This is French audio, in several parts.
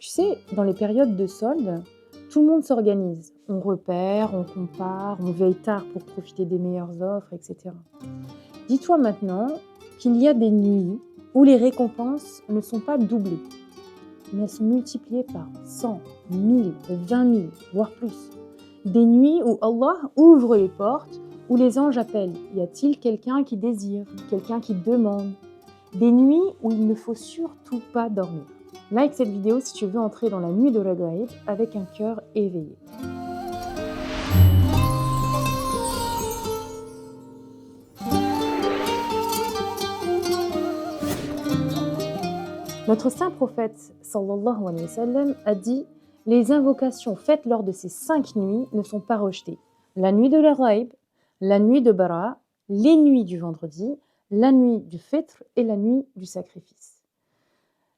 Tu sais, dans les périodes de soldes, tout le monde s'organise. On repère, on compare, on veille tard pour profiter des meilleures offres, etc. Dis-toi maintenant qu'il y a des nuits où les récompenses ne sont pas doublées, mais elles sont multipliées par 100, 1000, 20 000, voire plus. Des nuits où Allah ouvre les portes, où les anges appellent. Y a-t-il quelqu'un qui désire, quelqu'un qui demande? Des nuits où il ne faut surtout pas dormir. Like cette vidéo si tu veux entrer dans la nuit de Raghaib avec un cœur éveillé. Notre saint prophète sallallahu alayhi wa sallam a dit: les invocations faites lors de ces 5 nuits ne sont pas rejetées. La nuit de Raghaib, la nuit de Bara, les nuits du vendredi, la nuit du Fitr et la nuit du sacrifice.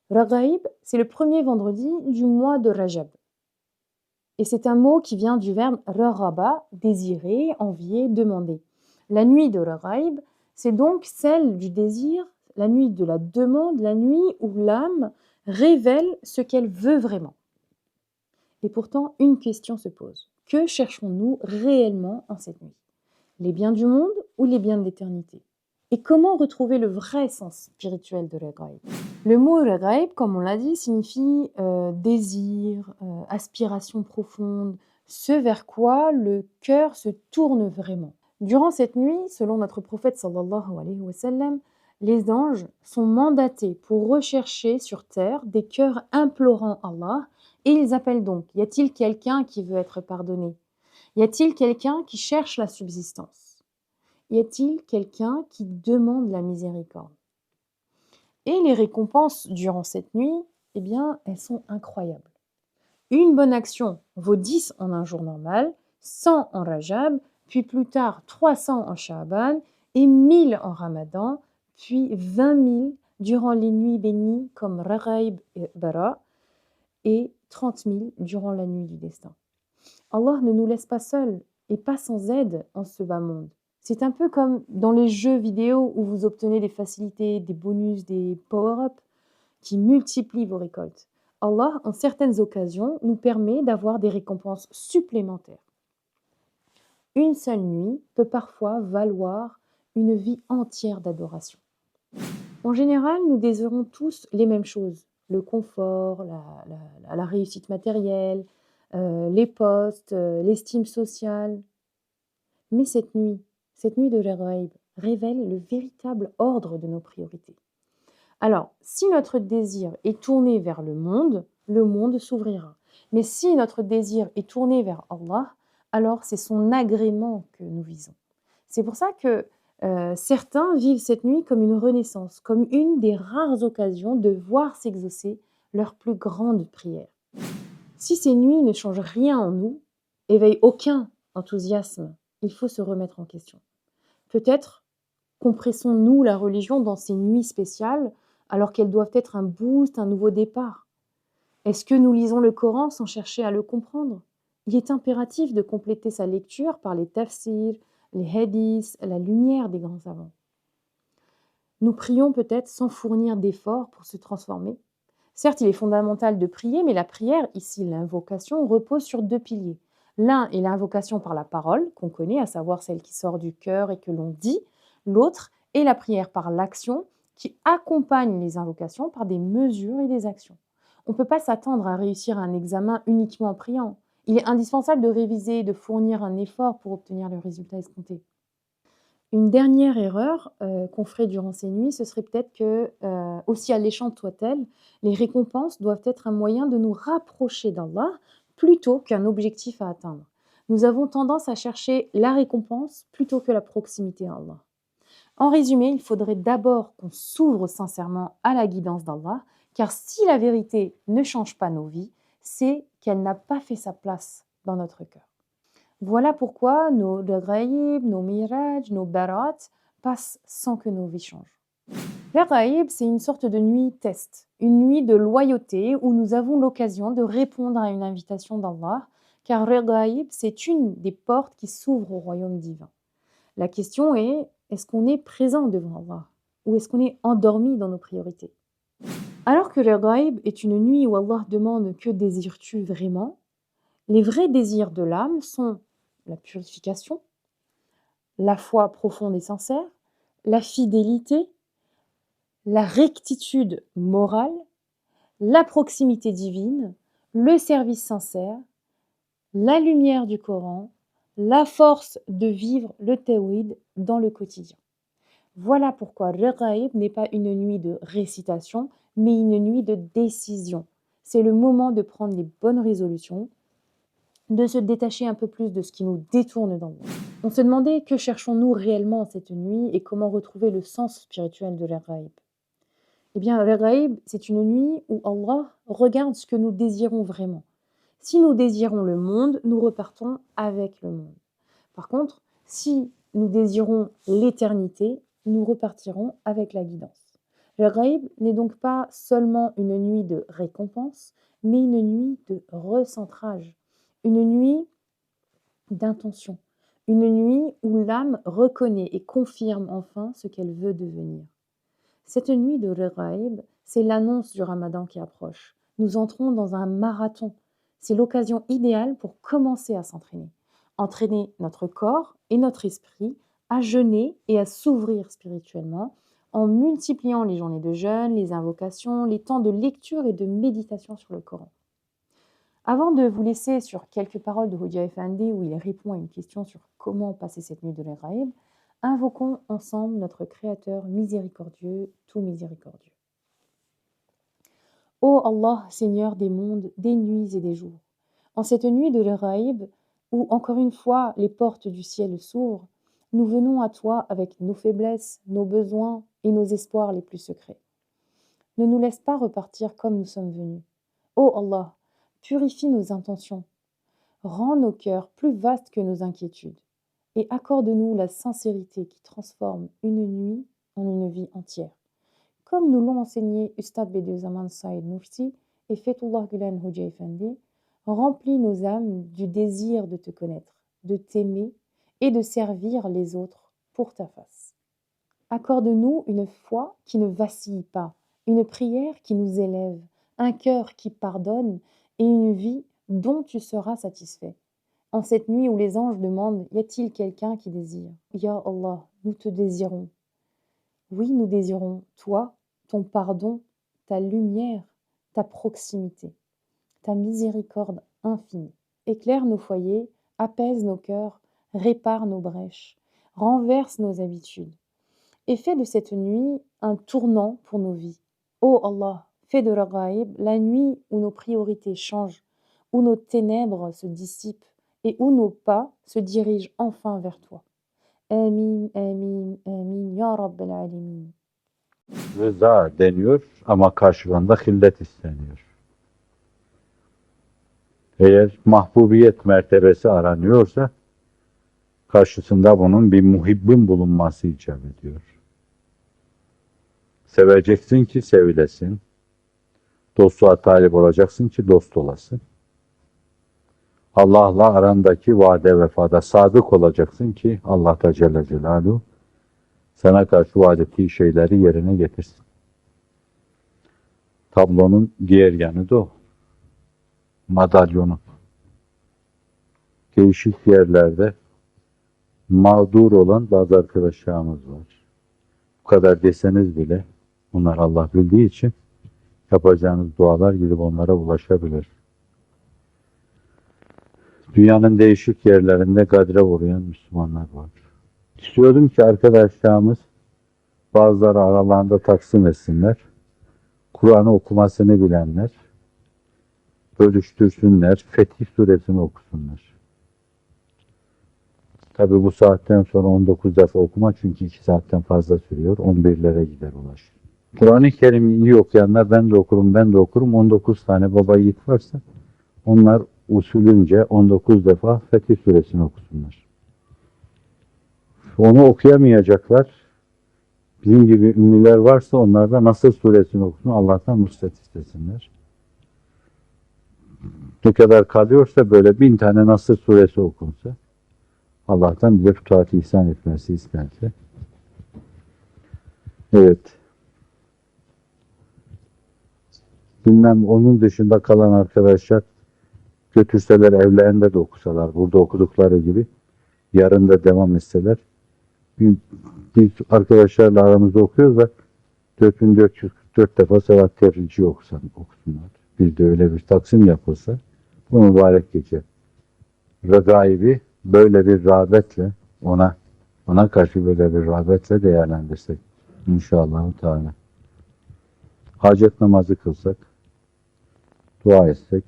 Raghaib, c'est le premier vendredi du mois de Rajab. Et c'est un mot qui vient du verbe raghaba, désirer, envier, demander. La nuit de Raghaib, c'est donc celle du désir, la nuit de la demande, la nuit où l'âme révèle ce qu'elle veut vraiment. Et pourtant, une question se pose. Que cherchons-nous réellement en cette nuit? Les biens du monde ou les biens de l'éternité? Et comment retrouver le vrai sens spirituel de Raghaib? Le mot Raghaib, comme on l'a dit, signifie désir, aspiration profonde, ce vers quoi le cœur se tourne vraiment. Durant cette nuit, selon notre prophète sallallahu alayhi wa sallam, les anges sont mandatés pour rechercher sur terre des cœurs implorant Allah, et ils appellent donc: y a-t-il quelqu'un qui veut être pardonné? Y a-t-il quelqu'un qui cherche la subsistance? Y a-t-il quelqu'un qui demande la miséricorde? Et les récompenses durant cette nuit, eh bien, elles sont incroyables. Une bonne action vaut 10 en un jour normal, 100 en Rajab, puis plus tard 300 en Sha'ban et 1000 en Ramadan, puis 20 000 durant les nuits bénies comme Raghaib et Bara, et 30 000 durant la nuit du destin. Allah ne nous laisse pas seuls et pas sans aide en ce bas monde. C'est un peu comme dans les jeux vidéo où vous obtenez des facilités, des bonus, des power-ups qui multiplient vos récoltes. Allah, en certaines occasions, nous permet d'avoir des récompenses supplémentaires. Une seule nuit peut parfois valoir une vie entière d'adoration. En général, nous désirons tous les mêmes choses: le confort, la réussite matérielle, les postes, l'estime sociale. Mais cette nuit de Raghaib révèle le véritable ordre de nos priorités. Alors, si notre désir est tourné vers le monde s'ouvrira. Mais si notre désir est tourné vers Allah, alors c'est son agrément que nous visons. C'est pour ça que certains vivent cette nuit comme une renaissance, comme une des rares occasions de voir s'exaucer leur plus grande prière. Si ces nuits ne changent rien en nous, éveillent aucun enthousiasme, il faut se remettre en question. Peut-être compressons-nous la religion dans ces nuits spéciales alors qu'elles doivent être un boost, un nouveau départ? Est-ce que nous lisons le Coran sans chercher à le comprendre? Il est impératif de compléter sa lecture par les tafsirs, les hadiths, la lumière des grands savants. Nous prions peut-être sans fournir d'efforts pour se transformer. Certes, il est fondamental de prier, mais la prière, ici l'invocation, repose sur 2 piliers. L'un est l'invocation par la parole, qu'on connaît, à savoir celle qui sort du cœur et que l'on dit. L'autre est la prière par l'action, qui accompagne les invocations par des mesures et des actions. On ne peut pas s'attendre à réussir un examen uniquement en priant. Il est indispensable de réviser et de fournir un effort pour obtenir le résultat escompté. Une dernière erreur qu'on ferait durant ces nuits, ce serait peut-être que, aussi alléchantes soient-elles, les récompenses doivent être un moyen de nous rapprocher d'Allah plutôt qu'un objectif à atteindre. Nous avons tendance à chercher la récompense plutôt que la proximité à Allah. En résumé, il faudrait d'abord qu'on s'ouvre sincèrement à la guidance d'Allah, car si la vérité ne change pas nos vies, c'est qu'elle n'a pas fait sa place dans notre cœur. Voilà pourquoi nos Raghaib, nos Miraj, nos Barat passent sans que nos vies changent. Raghaib, c'est une sorte de nuit test, une nuit de loyauté où nous avons l'occasion de répondre à une invitation d'Allah, car Raghaib, c'est une des portes qui s'ouvrent au royaume divin. La question est, est-ce qu'on est présent devant Allah ou est-ce qu'on est endormi dans nos priorités? Alors que le ghaib est une nuit où Allah demande que désires-tu vraiment, les vrais désirs de l'âme sont la purification, la foi profonde et sincère, la fidélité, la rectitude morale, la proximité divine, le service sincère, la lumière du Coran, la force de vivre le tawhid dans le quotidien. Voilà pourquoi le ghaib n'est pas une nuit de récitation, mais une nuit de décision. C'est le moment de prendre les bonnes résolutions, de se détacher un peu plus de ce qui nous détourne dans le monde. On se demandait que cherchons-nous réellement cette nuit et comment retrouver le sens spirituel de le ghaib. Eh bien, le ghaib, c'est une nuit où Allah regarde ce que nous désirons vraiment. Si nous désirons le monde, nous repartons avec le monde. Par contre, si nous désirons l'éternité, nous repartirons avec la guidance. Le ghaib n'est donc pas seulement une nuit de récompense, mais une nuit de recentrage, une nuit d'intention, une nuit où l'âme reconnaît et confirme enfin ce qu'elle veut devenir. Cette nuit de ghaib, c'est l'annonce du Ramadan qui approche. Nous entrons dans un marathon. C'est l'occasion idéale pour commencer à s'entraîner. Entraîner notre corps et notre esprit à jeûner et à s'ouvrir spirituellement en multipliant les journées de jeûne, les invocations, les temps de lecture et de méditation sur le Coran. Avant de vous laisser sur quelques paroles de Houdia Effendi où il répond à une question sur comment passer cette nuit de ghaib, invoquons ensemble notre Créateur miséricordieux, tout miséricordieux. Ô Allah, Seigneur des mondes, des nuits et des jours, en cette nuit de ghaib, où encore une fois les portes du ciel s'ouvrent, nous venons à toi avec nos faiblesses, nos besoins et nos espoirs les plus secrets. Ne nous laisse pas repartir comme nous sommes venus. Ô Allah, purifie nos intentions, rends nos cœurs plus vastes que nos inquiétudes, et accorde-nous la sincérité qui transforme une nuit en une vie entière. Comme nous l'ont enseigné Ustad Bediüzzaman Said Nursi et Fethullah Gülen Houdia Effendi, remplis nos âmes du désir de te connaître, de t'aimer et de servir les autres pour ta face. Accorde-nous une foi qui ne vacille pas, une prière qui nous élève, un cœur qui pardonne et une vie dont tu seras satisfait. En cette nuit où les anges demandent « Y a-t-il quelqu'un qui désire ?» Ya Allah, nous te désirons. Oui, nous désirons toi, ton pardon, ta lumière, ta proximité, ta miséricorde infinie. Éclaire nos foyers, apaise nos cœurs, répare nos brèches, renverse nos habitudes et fais de cette nuit un tournant pour nos vies. Ô Allah, fais de le ghaib la nuit où nos priorités changent, où nos ténèbres se dissipent et où nos pas se dirigent enfin vers toi. Amin, amin, amin, ya Rabbel alemin. Rıza deniyor ama karşılığında hillet isteniyor. Eğer mahbubiyet mertebesi aranıyorsa karşısında bunun bir muhibbin bulunması icap ediyor. Seveceksin ki sevilesin. Dostluğa talip olacaksın ki dost olasın. Allah'la arandaki vade vefada sadık olacaksın ki Allah da Celle Celaluhu sana karşı vaat ettiği şeyleri yerine getirsin. Tablonun diğer yanı da o. Madalyonun. Değişik yerlerde mağdur olan bazı arkadaşlarımız var. Bu kadar deseniz bile bunlar Allah bildiği için yapacağınız dualar gidip onlara ulaşabilir. Dünyanın değişik yerlerinde kadre uğrayan Müslümanlar var. İstiyordum ki arkadaşlarımız bazıları aralarında taksim etsinler. Kur'an'ı okumasını bilenler bölüştürsünler, Fetih Suresini okusunlar. Tabi bu saatten sonra 19 defa okuma çünkü 2 saatten fazla sürüyor. 11'lere gider ulaşır. Kur'an-ı Kerim'i iyi okuyanlar ben de okurum. 19 tane baba yiğit varsa onlar usulünce 19 defa Fetih Suresini okusunlar. Onu okuyamayacaklar. Bizim gibi ümmiler varsa onlar da Nasr Suresini okusun. Allah'tan nusret istesinler. Ne kadar kalıyorsa böyle 1000 tane Nasr Suresi okunsa Allah'tan bize fütuhat-ı ihsan etmesi isterse. Evet. Bilmem onun dışında kalan arkadaşlar götürseler evlerinde de okusalar, burada okudukları gibi yarın da devam etseler. Biz arkadaşlarla aramızda okuyoruz da 4444 defa Salat Tefrici okusunlar. Bir de öyle bir taksim yapılsa bu mübarek gece regaibi böyle bir rağbetle ona karşı böyle bir rağbetle değerlendirsek inşallah Teala. Hacet namazı kılsak, dua etsek,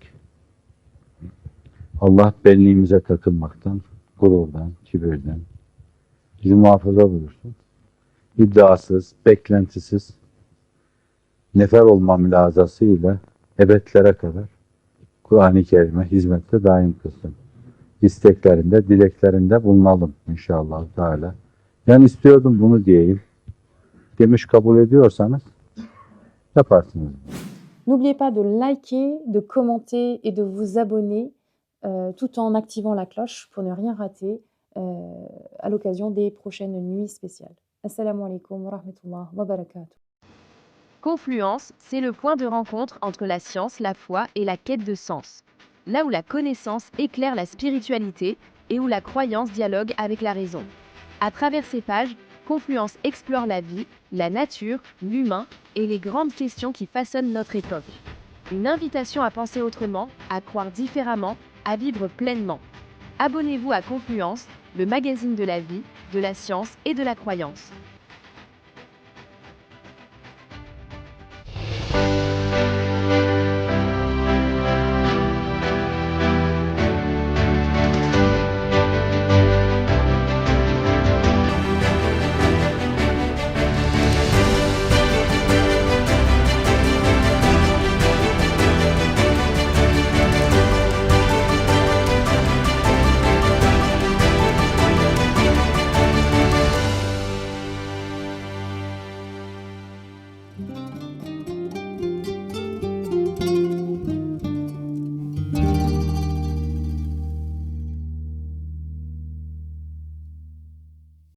Allah benliğimize takılmaktan, gururdan, kibirden bizi muhafaza buyursun. İddiasız, beklentisiz, nefer olma mülazasıyla ebedlere kadar Kur'an-ı Kerim'e hizmette daim kılsın. İsteklerinde, dileklerinde bulunalım inşallah Teala. Ben istiyordum bunu diyeyim. Demiş kabul ediyorsanız yaparsınız. N'oubliez pas de liker, de commenter et de vous abonner tout en activant la cloche pour ne rien rater à l'occasion des prochaines nuits spéciales. Assalamu alaikum wa rahmatullah wa barakatuh. Confluence, c'est le point de rencontre entre la science, la foi et la quête de sens. Là où la connaissance éclaire la spiritualité et où la croyance dialogue avec la raison. À travers ces pages, Confluence explore la vie, la nature, l'humain et les grandes questions qui façonnent notre époque. Une invitation à penser autrement, à croire différemment, à vivre pleinement. Abonnez-vous à Confluence, le magazine de la vie, de la science et de la croyance.